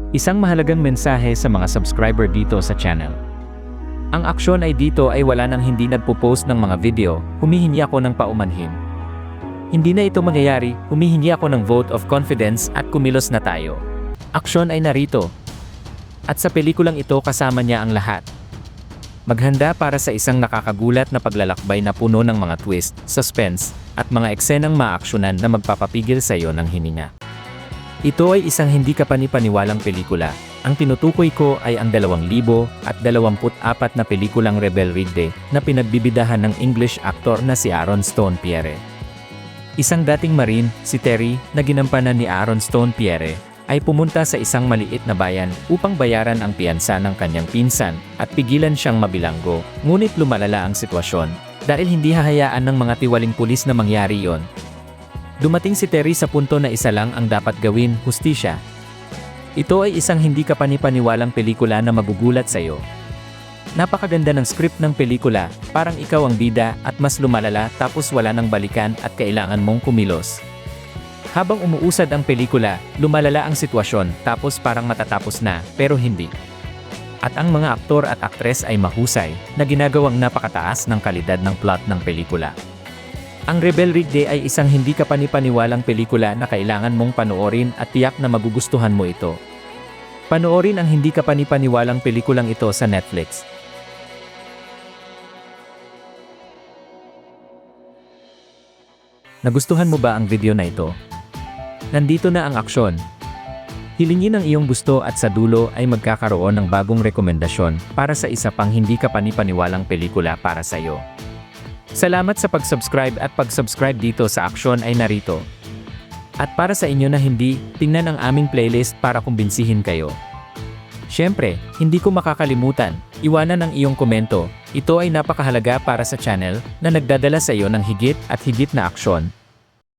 Isang mahalagang mensahe sa mga subscriber dito sa channel. Ang aksyon ay dito ay wala nang hindi nagpo-post ng mga video, humihingi ako ng paumanhin. Hindi na ito mangyayari, humihingi ako ng vote of confidence at kumilos na tayo. Aksyon ay narito. At sa pelikulang ito kasama niya ang lahat. Maghanda para sa isang nakakagulat na paglalakbay na puno ng mga twist, suspense, at mga eksenang maaksyonan na magpapapigil sa iyo ng hininga. Ito ay isang hindi kapanipaniwalang pelikula. Ang tinutukoy ko ay ang 2024 na pelikulang Rebel Ridge na pinagbibidahan ng English actor na si Aaron Stone Pierre. Isang dating Marine, si Terry, na ginampanan ni Aaron Stone Pierre, ay pumunta sa isang maliit na bayan upang bayaran ang piyansa ng kanyang pinsan at pigilan siyang mabilanggo. Ngunit lumalala ang sitwasyon dahil hindi hahayaan ng mga tiwaling pulis na mangyari iyon. Dumating si Terry sa punto na isa lang ang dapat gawin, hustisya. Ito ay isang hindi kapanipaniwalang pelikula na magugulat sa iyo. Napakaganda ng script ng pelikula, parang ikaw ang bida at mas lumalala tapos wala nang balikan at kailangan mong kumilos. Habang umuusad ang pelikula, lumalala ang sitwasyon tapos parang matatapos na, pero hindi. At ang mga aktor at aktres ay mahusay na ginagawang napakataas ng kalidad ng plot ng pelikula. Ang Rebel Ridge ay isang hindi kapanipaniwalang pelikula na kailangan mong panoorin at tiyak na magugustuhan mo ito. Panoorin ang hindi kapanipaniwalang pelikulang ito sa Netflix. Nagustuhan mo ba ang video na ito? Nandito na ang aksyon. Hilingin ang iyong gusto at sa dulo ay magkakaroon ng bagong rekomendasyon para sa isa pang hindi kapanipaniwalang pelikula para sa iyo. Salamat sa pag-subscribe at pag-subscribe dito sa aksyon ay narito. At para sa inyo na hindi, tingnan ang aming playlist para kumbinsihin kayo. Siyempre, hindi ko makakalimutan, iwanan ang iyong komento. Ito ay napakahalaga para sa channel na nagdadala sa iyo ng higit at higit na aksyon.